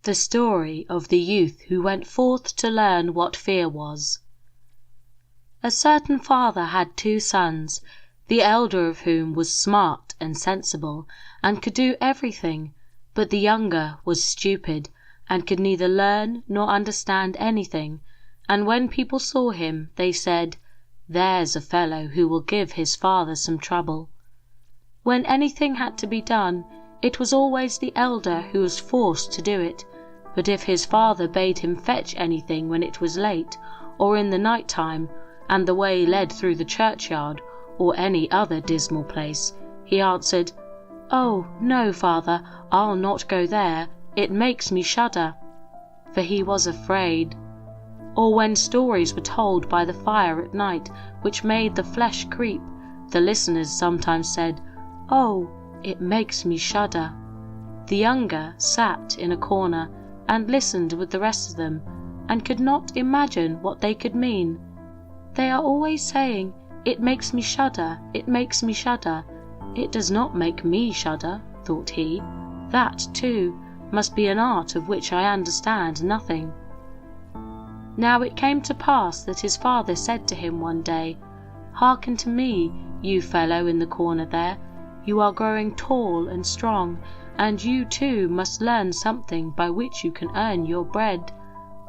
The story of the youth who went forth to learn what fear was. A certain father had 2 sons, the elder of whom was smart and sensible, and could do everything, but the younger was stupid, and could neither learn nor understand anything, and when people saw him, they said, "There's a fellow who will give his father some trouble." When anything had to be done, it was always the elder who was forced to do it, but if his father bade him fetch anything when it was late, or in the night time, and the way led through the churchyard, or any other dismal place, he answered, "Oh, no, father, I'll not go there, it makes me shudder," for he was afraid. Or when stories were told by the fire at night which made the flesh creep, the listeners sometimes said, "Oh, it makes me shudder." The younger sat in a corner and listened with the rest of them, and could not imagine what they could mean. "They are always saying, 'It makes me shudder, it makes me shudder.' It does not make me shudder," thought he. "That, too, must be an art of which I understand nothing." Now it came to pass that his father said to him one day, "Hearken to me, you fellow in the corner there. You are growing tall and strong, and you too must learn something by which you can earn your bread.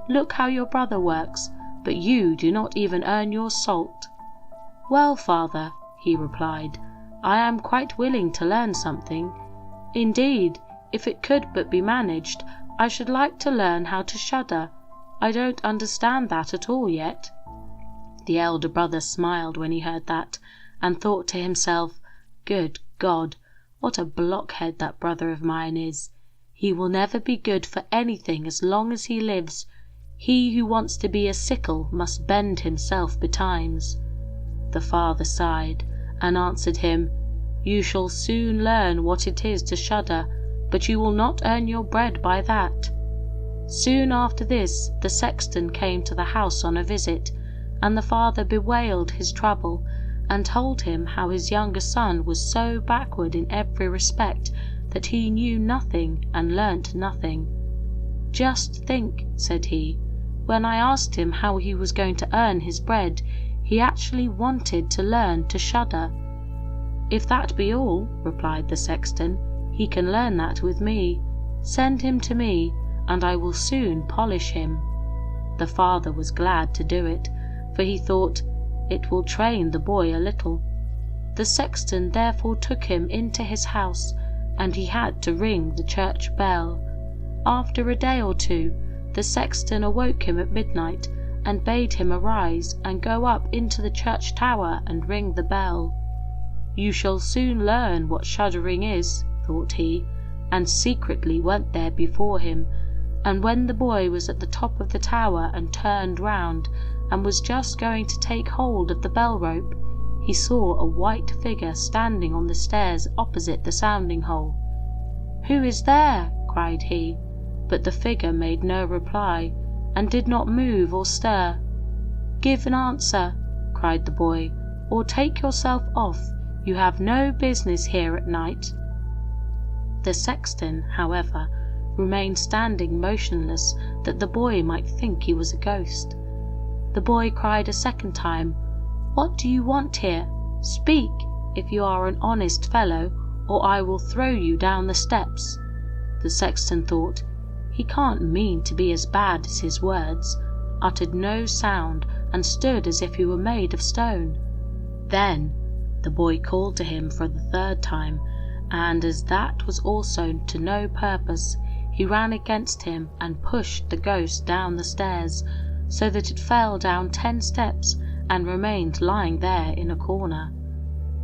Look how your brother works, but you do not even earn your salt." "Well, father," he replied, "I am quite willing to learn something. Indeed, if it could but be managed, I should like to learn how to shudder. I don't understand that at all yet." The elder brother smiled when he heard that, and thought to himself, "Good God, what a blockhead that brother of mine is. He will never be good for anything as long as he lives. He who wants to be a sickle must bend himself betimes." The father sighed, and answered him, "You shall soon learn what it is to shudder, but you will not earn your bread by that." Soon after this, the sexton came to the house on a visit, and the father bewailed his trouble, and told him how his younger son was so backward in every respect that he knew nothing and learnt nothing. "Just think," said he, "when I asked him how he was going to earn his bread, he actually wanted to learn to shudder." "If that be all," replied the sexton, "he can learn that with me. Send him to me, and I will soon polish him." The father was glad to do it, for he thought, "It will train the boy a little." The sexton therefore took him into his house, and he had to ring the church bell. After a day or 2, the sexton awoke him at midnight, and bade him arise and go up into the church tower and ring the bell. "You shall soon learn what shuddering is," thought he, and secretly went there before him, and when the boy was at the top of the tower and turned round, and was just going to take hold of the bell rope, he saw a white figure standing on the stairs opposite the sounding hole. "Who is there?" cried he, but the figure made no reply, and did not move or stir. "Give an answer," cried the boy, "or take yourself off. You have no business here at night." The sexton, however, remained standing motionless, that the boy might think he was a ghost. The boy cried a second time, "What do you want here? Speak, if you are an honest fellow, or I will throw you down the steps." The sexton thought, "He can't mean to be as bad as his words," uttered no sound, and stood as if he were made of stone. Then the boy called to him for the 3rd time, and as that was also to no purpose, he ran against him and pushed the ghost down the stairs, so that it fell down 10 steps and remained lying there in a corner.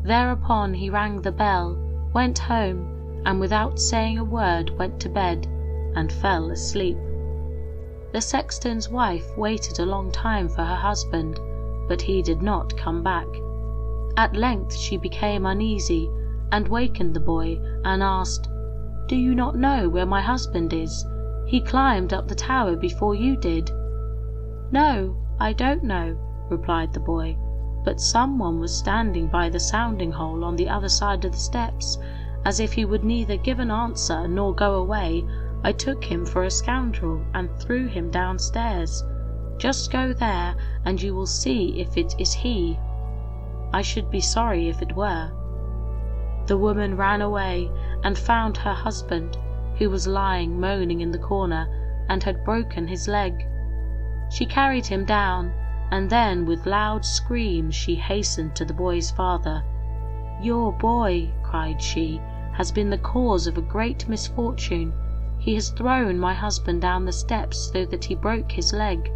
Thereupon he rang the bell, went home, and without saying a word went to bed, and fell asleep. The sexton's wife waited a long time for her husband, but he did not come back. At length she became uneasy, and wakened the boy, and asked, "Do you not know where my husband is? He climbed up the tower before you did." "No, I don't know," replied the boy, "but someone was standing by the sounding hole on the other side of the steps, as if he would neither give an answer nor go away, I took him for a scoundrel and threw him downstairs. Just go there, and you will see if it is he. I should be sorry if it were." The woman ran away and found her husband, who was lying moaning in the corner and had broken his leg. She carried him down, and then with loud screams she hastened to the boy's father. "Your boy," cried she, "has been the cause of a great misfortune. He has thrown my husband down the steps so that he broke his leg.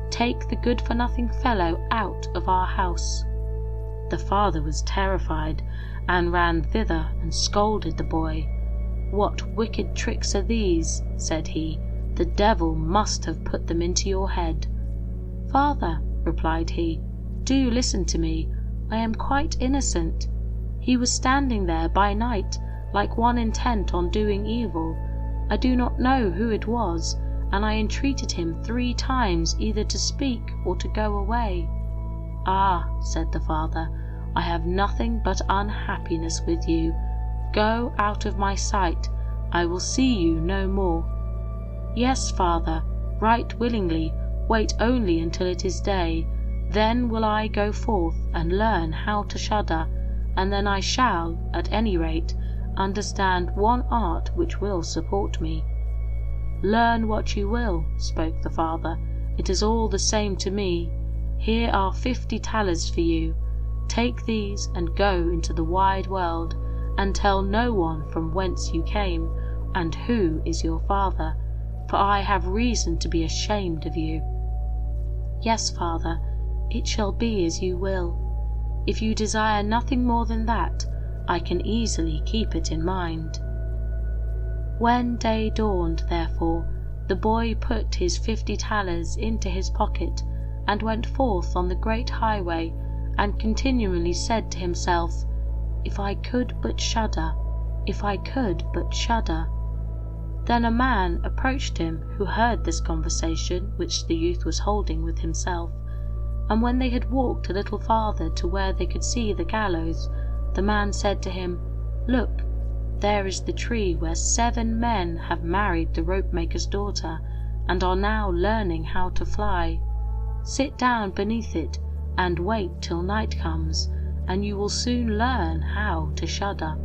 Take the good-for-nothing fellow out of our house." The father was terrified and ran thither and scolded the boy. "What wicked tricks are these?" said he. "The devil must have put them into your head." "Father," replied he, "do listen to me. I am quite innocent. He was standing there by night like one intent on doing evil. I do not know who it was, and I entreated him 3 times either to speak or to go away." "Ah," said the father, "I have nothing but unhappiness with you. Go out of my sight. I will see you no more." "Yes, father, right willingly. Wait only until it is day. Then will I go forth and learn how to shudder, and then I shall, at any rate, understand one art which will support me." "Learn what you will," spoke the father. "It is all the same to me. Here are 50 thalers for you. Take these and go into the wide world, and tell no one from whence you came, and who is your father, for I have reason to be ashamed of you." "Yes, father, it shall be as you will. If you desire nothing more than that, I can easily keep it in mind." When day dawned, therefore, the boy put his 50 thalers into his pocket and went forth on the great highway, and continually said to himself, "If I could but shudder, if I could but shudder." Then a man approached him who heard this conversation which the youth was holding with himself, and when they had walked a little farther to where they could see the gallows, the man said to him, "Look, there is the tree where 7 men have married the rope-maker's daughter, and are now learning how to fly. Sit down beneath it, and wait till night comes, and you will soon learn how to shudder."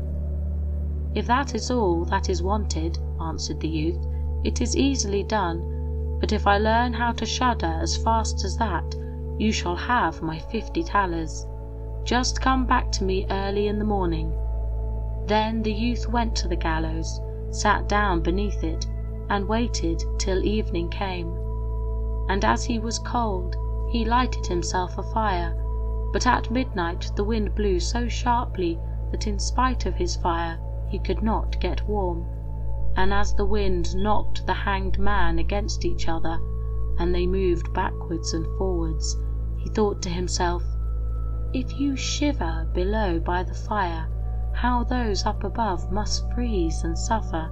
"If that is all that is wanted," answered the youth, "it is easily done, but if I learn how to shudder as fast as that, you shall have my 50 thalers. Just come back to me early in the morning." Then the youth went to the gallows, sat down beneath it, and waited till evening came. And as he was cold, he lighted himself a fire, but at midnight the wind blew so sharply that in spite of his fire he could not get warm. And as the wind knocked the hanged man against each other, and they moved backwards and forwards, he thought to himself, "If you shiver below by the fire, how those up above must freeze and suffer."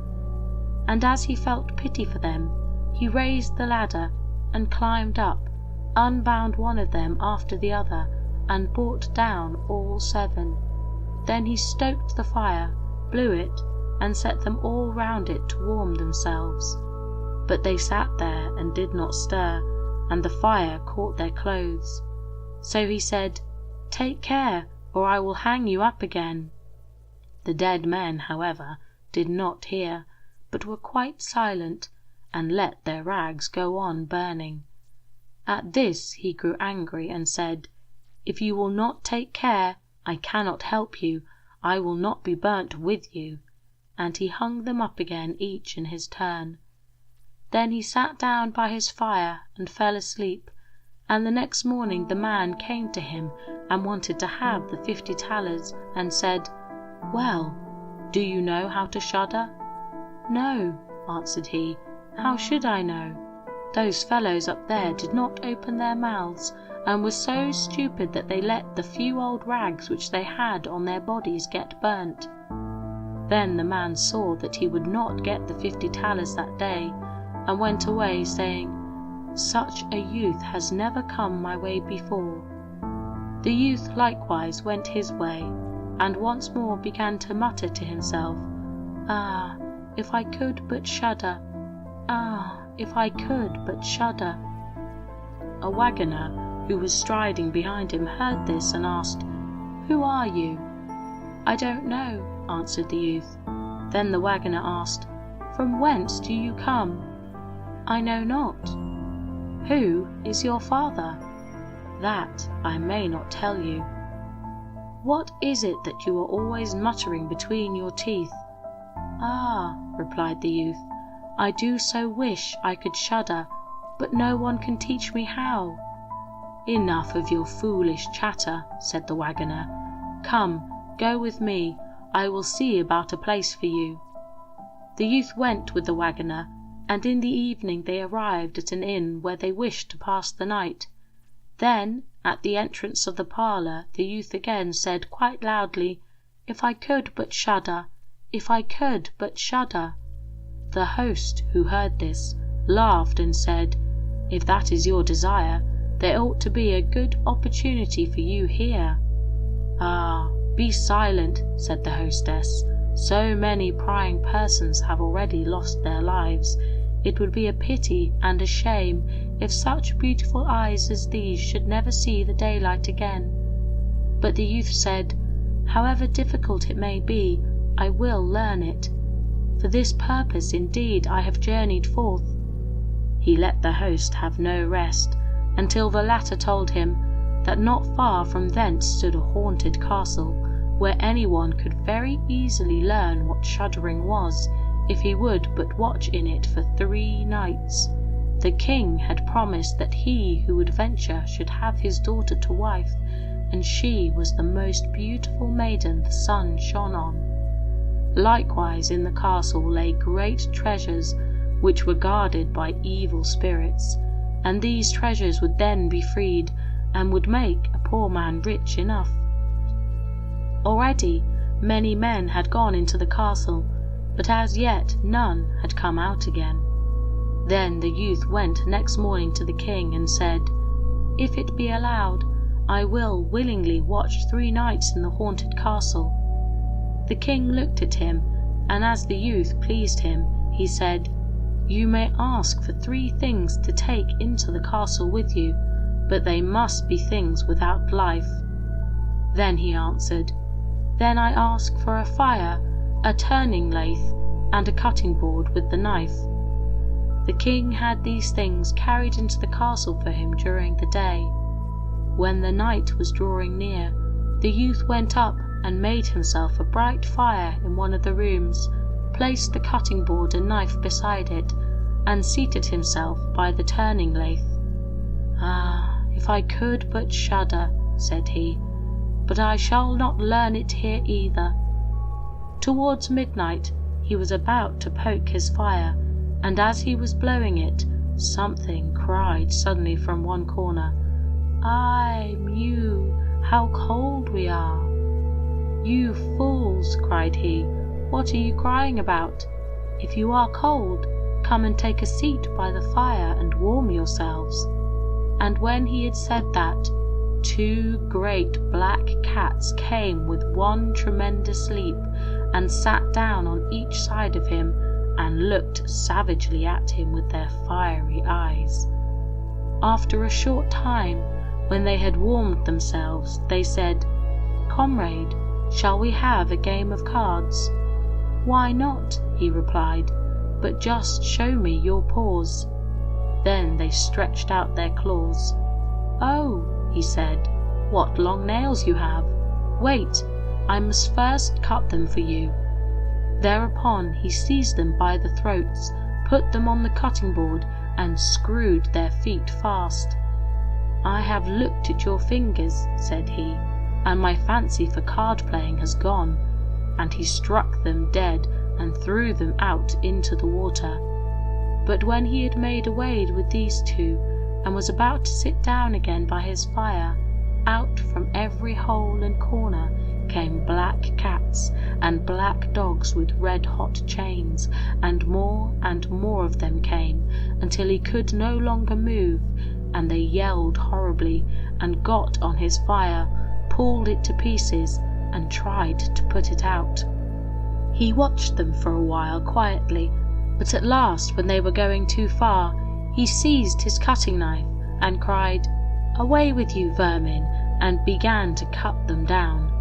And as he felt pity for them, he raised the ladder and climbed up, unbound one of them after the other, and brought down all 7. Then he stoked the fire, blew it, and set them all round it to warm themselves. But they sat there and did not stir, and the fire caught their clothes. So he said, "Take care, or I will hang you up again." The dead men, however, did not hear, but were quite silent, and let their rags go on burning. At this he grew angry and said, "If you will not take care, I cannot help you. I will not be burnt with you." And he hung them up again each in his turn. Then he sat down by his fire and fell asleep, and the next morning the man came to him and wanted to have the 50 thalers, and said, "Well, do you know how to shudder?" "No," answered he, "how should I know? Those fellows up there did not open their mouths, and were so stupid that they let the few old rags which they had on their bodies get burnt." Then the man saw that he would not get the 50 thalers that day, and went away, saying, "Such a youth has never come my way before." The youth likewise went his way, and once more began to mutter to himself, "Ah, if I could but shudder, Ah, if I could but shudder." A wagoner who was striding behind him heard this and asked, "Who are you?" "I don't know," answered the youth. Then the wagoner asked, "From whence do you come?" "I know not." "Who is your father?" "That I may not tell you." "What is it that you are always muttering between your teeth?" "Ah," replied the youth, "I do so wish I could shudder, but no one can teach me how." "Enough of your foolish chatter," said the wagoner. "Come, go with me, I will see about a place for you." The youth went with the wagoner, and in the evening they arrived at an inn where they wished to pass the night. Then, at the entrance of the parlour, the youth again said quite loudly, "If I could but shudder, if I could but shudder." The host, who heard this, laughed and said, "If that is your desire, there ought to be a good opportunity for you here." "Ah, be silent," said the hostess. "So many prying persons have already lost their lives. It would be a pity and a shame if such beautiful eyes as these should never see the daylight again." But the youth said, "However difficult it may be, I will learn it. For this purpose indeed I have journeyed forth." He let the host have no rest, until the latter told him that not far from thence stood a haunted castle, where anyone could very easily learn what shuddering was, if he would but watch in it for 3 nights. The king had promised that he who would venture should have his daughter to wife, and she was the most beautiful maiden the sun shone on. Likewise in the castle lay great treasures, which were guarded by evil spirits, and these treasures would then be freed, and would make a poor man rich enough. Already many men had gone into the castle, but as yet none had come out again. Then the youth went next morning to the king and said, "If it be allowed, I will willingly watch 3 nights in the haunted castle." The king looked at him, and as the youth pleased him, he said, "You may ask for 3 things to take into the castle with you, but they must be things without life." Then he answered, "Then I ask for a fire, a turning lathe, and a cutting board with the knife." The king had these things carried into the castle for him during the day. When the night was drawing near, the youth went up and made himself a bright fire in one of the rooms, placed the cutting board and knife beside it, and seated himself by the turning lathe. "Ah, if I could but shudder," said he, "but I shall not learn it here either." Towards midnight he was about to poke his fire, and as he was blowing it, something cried suddenly from one corner, "Ay, Mew, how cold we are!" "You fools," cried he, "what are you crying about? If you are cold, come and take a seat by the fire and warm yourselves." And when he had said that, 2 great black cats came with one tremendous leap, and sat down on each side of him, and looked savagely at him with their fiery eyes. After a short time, when they had warmed themselves, they said, "Comrade, shall we have a game of cards?" "Why not?" he replied, "but just show me your paws." Then they stretched out their claws. "Oh," he said, "what long nails you have! Wait, I must first cut them for you." Thereupon he seized them by the throats, put them on the cutting board, and screwed their feet fast. "I have looked at your fingers," said he, "and my fancy for card playing has gone," and he struck them dead and threw them out into the water. But when he had made away with these 2, and was about to sit down again by his fire, out from every hole and corner came black cats and black dogs with red-hot chains, and more of them came, until he could no longer move, and they yelled horribly, and got on his fire, pulled it to pieces, and tried to put it out. He watched them for a while quietly, But at last, when they were going too far, he seized his cutting knife and cried, "Away with you, vermin," and began to cut them down.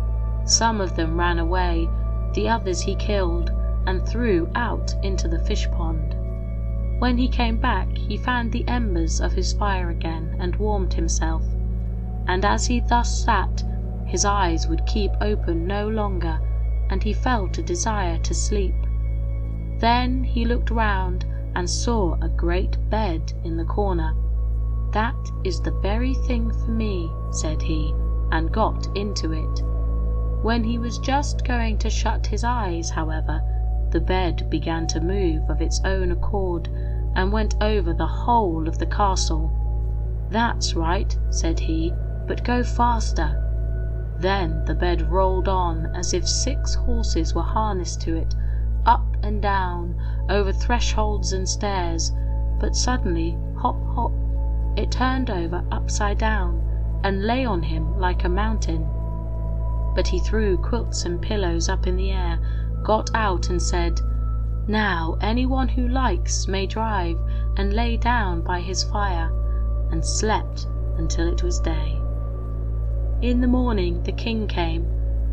Some of them ran away, the others he killed and threw out into the fish pond. When he came back, he fanned the embers of his fire again and warmed himself, and as he thus sat, his eyes would keep open no longer, and he felt a desire to sleep. Then he looked round and saw a great bed in the corner. "That is the very thing for me," said he, and got into it. When he was just going to shut his eyes, however, the bed began to move of its own accord and went over the whole of the castle. "That's right," said he, "but go faster." Then the bed rolled on as if 6 horses were harnessed to it, up and down, over thresholds and stairs, but suddenly, hop, hop, it turned over upside down and lay on him like a mountain. But he threw quilts and pillows up in the air, got out and said, "Now anyone who likes may drive," and lay down by his fire, and slept until it was day. In the morning the king came,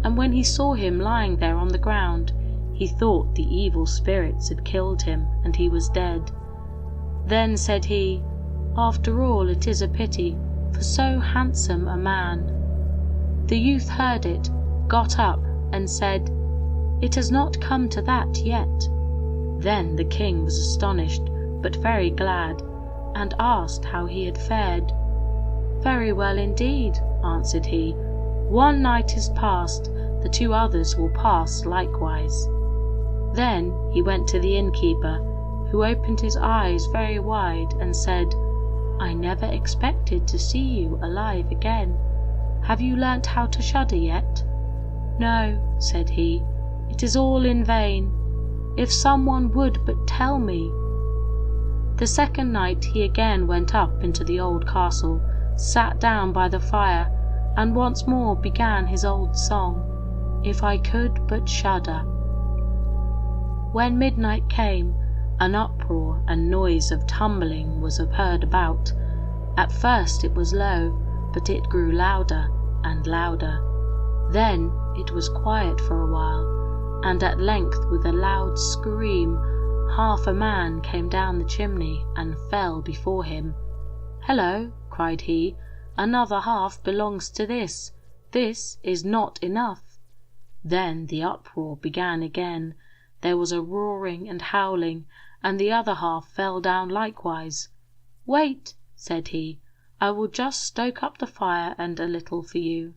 and when he saw him lying there on the ground, he thought the evil spirits had killed him, and he was dead. Then said he, "After all it is a pity, for so handsome a man." The youth heard it, got up, and said, "It has not come to that yet." Then the king was astonished, but very glad, and asked how he had fared. "Very well indeed," answered he. "1 night is past, the 2 others will pass likewise." Then he went to the innkeeper, who opened his eyes very wide and said, "I never expected to see you alive again. Have you learnt how to shudder yet?" "No," said he, "it is all in vain. If someone would but tell me." The second night he again went up into the old castle, sat down by the fire, and once more began his old song, "If I could but shudder." When midnight came, an uproar and noise of tumbling was heard about. At first it was low, but it grew louder and louder. Then it was quiet for a while, and at length with a loud scream, half a man came down the chimney and fell before him. "Hello," cried he, "another half belongs to this. This is not enough." Then the uproar began again. There was a roaring and howling, and the other half fell down likewise. "Wait," said he, "I will just stoke up the fire and a little for you."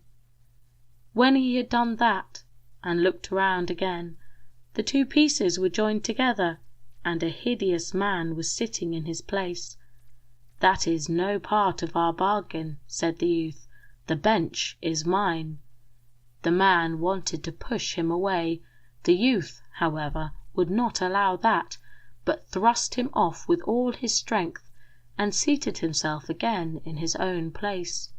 When he had done that, and looked round again, the 2 pieces were joined together, and a hideous man was sitting in his place. "That is no part of our bargain," said the youth. "The bench is mine." The man wanted to push him away. The youth, however, would not allow that, but thrust him off with all his strength, and seated himself again in his own place.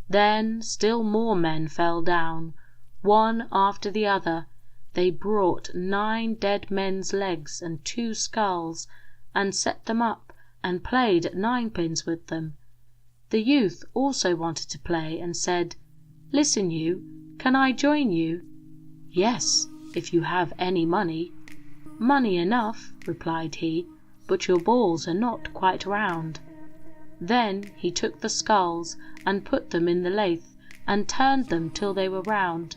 Then still more men fell down, one after the other. They brought 9 dead men's legs and 2 skulls, and set them up, and played at 9-pins with them. The youth also wanted to play, and said, "Listen you, can I join you?" "Yes, if you have any money." "Money enough," replied he, "but your balls are not quite round." Then he took the skulls and put them in the lathe, and turned them till they were round.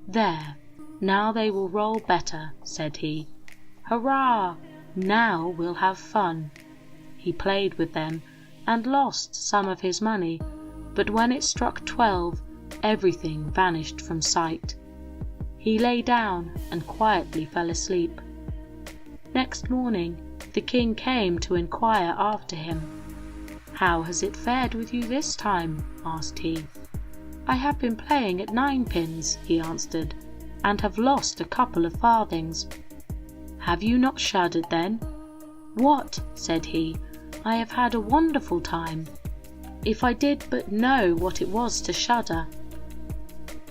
"There, now they will roll better," said he. "Hurrah! Now we'll have fun." He played with them, and lost some of his money, but when it struck 12, everything vanished from sight. He lay down and quietly fell asleep. Next morning the king came to inquire after him. "How has it fared with you this time?" asked he. "I have been playing at 9-pins," he answered, "and have lost a couple of farthings." "Have you not shuddered then?" "What?" said he, "I have had a wonderful time. If I did but know what it was to shudder."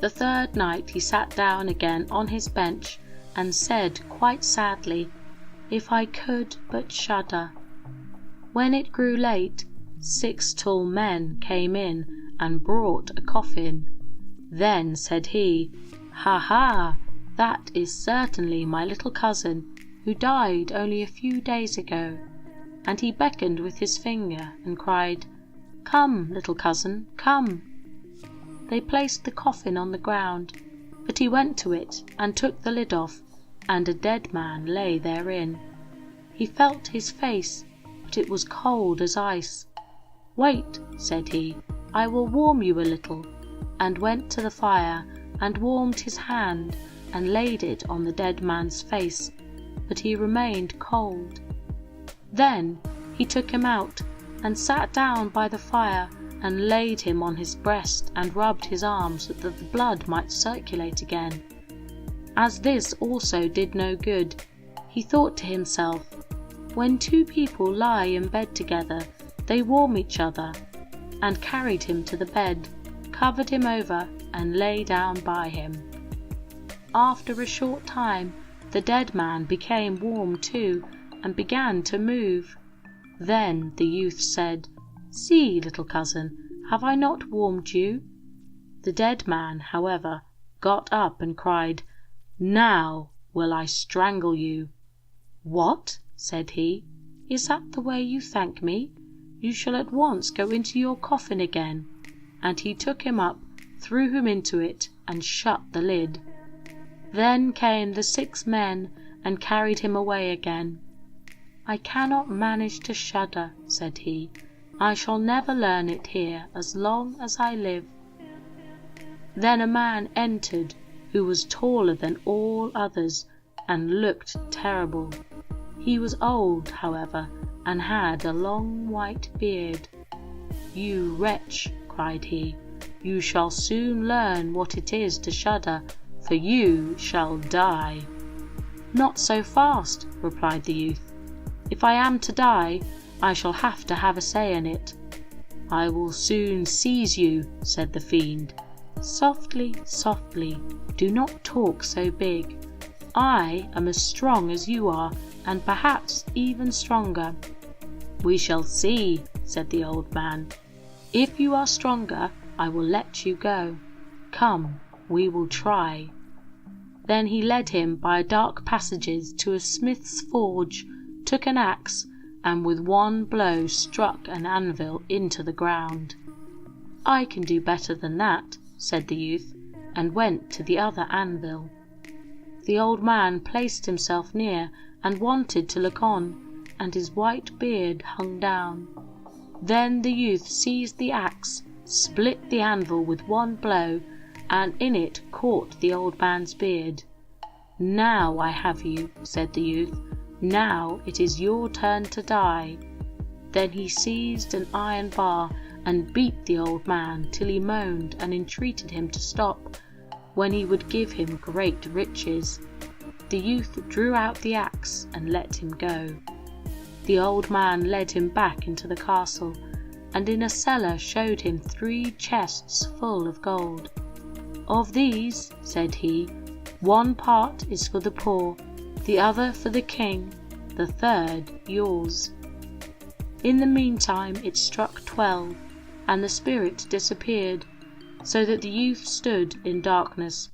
The third night he sat down again on his bench, and said quite sadly, if I could but shudder." When it grew late, 6 tall men came in and brought a coffin. Then said he, "Ha ha, that is certainly my little cousin, who died only a few days ago." And he beckoned with his finger and cried, "Come, little cousin, come." They placed the coffin on the ground, but he went to it and took the lid off, and a dead man lay therein. He felt his face, but it was cold as ice. "Wait," said he, "I will warm you a little," and went to the fire and warmed his hand and laid it on the dead man's face, but he remained cold. Then he took him out and sat down by the fire and laid him on his breast and rubbed his arms so that the blood might circulate again. As this also did no good, he thought to himself, "When 2 people lie in bed together, they warm each other," and carried him to the bed, covered him over, and lay down by him. After a short time, the dead man became warm too, and began to move. Then the youth said, "See, little cousin, have I not warmed you?" The dead man, however, got up and cried, "Now will I strangle you." "What?" said he, "is that the way you thank me? You shall at once go into your coffin again." And he took him up, threw him into it, and shut the lid. Then came the 6 men and carried him away again. "I cannot manage to shudder," said he. "I shall never learn it here as long as I live." Then a man entered who was taller than all others and looked terrible. He was old, however, and had a long white beard. "You wretch," cried he, "you shall soon learn what it is to shudder, for you shall die." "Not so fast," replied the youth. "If I am to die, I shall have to have a say in it." "I will soon seize you," said the fiend. "Softly, softly, do not talk so big. I am as strong as you are, and perhaps even stronger." "We shall see," said the old man. "If you are stronger, I will let you go. Come, we will try." Then he led him by dark passages to a smith's forge, took an axe, and with one blow struck an anvil into the ground. "I can do better than that," said the youth, and went to the other anvil. The old man placed himself near and wanted to look on, and his white beard hung down. Then the youth seized the axe, split the anvil with one blow, and in it caught the old man's beard. "Now I have you," said the youth. "Now it is your turn to die." Then he seized an iron bar and beat the old man till he moaned and entreated him to stop, when he would give him great riches. The youth drew out the axe and let him go. The old man led him back into the castle, and in a cellar showed him 3 chests full of gold. "Of these," said he, "one part is for the poor, the other for the king, the third yours." In the meantime it struck 12, and the spirit disappeared, so that the youth stood in darkness.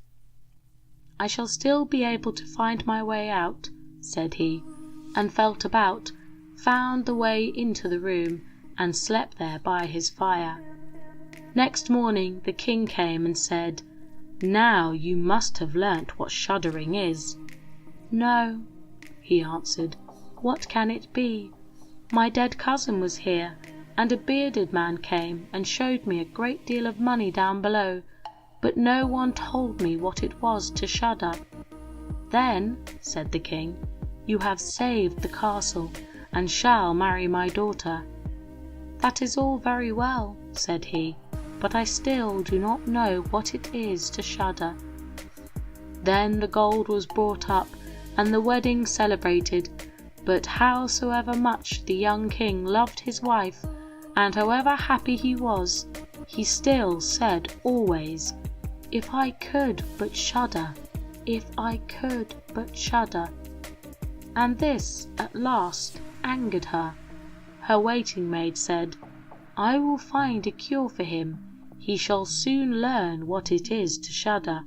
"I shall still be able to find my way out," said he, and felt about, found the way into the room, and slept there by his fire. Next morning the king came and said, "Now you must have learnt what shuddering is." "No," he answered, "what can it be? My dead cousin was here, and a bearded man came and showed me a great deal of money down below, but no one told me what it was to shudder." "Then," said the king, "you have saved the castle, and shall marry my daughter." "That is all very well," said he, "but I still do not know what it is to shudder." Then the gold was brought up, and the wedding celebrated, but howsoever much the young king loved his wife, and however happy he was, he still said always, "If I could but shudder, if I could but shudder." and this at last angered her. Her waiting maid said, "I will find a cure for him. He shall soon learn what it is to shudder."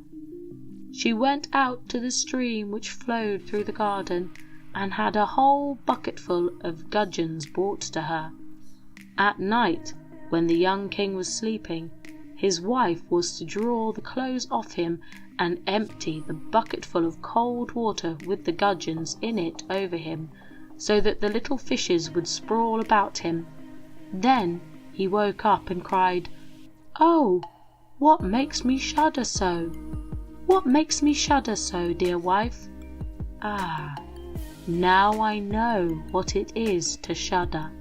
She went out to the stream which flowed through the garden, and had a whole bucketful of gudgeons brought to her. At night, when the young king was sleeping, his wife was to draw the clothes off him and empty the bucketful of cold water with the gudgeons in it over him, so that the little fishes would sprawl about him. Then he woke up and cried, "Oh, what makes me shudder so? What makes me shudder so, dear wife? Ah, now I know what it is to shudder."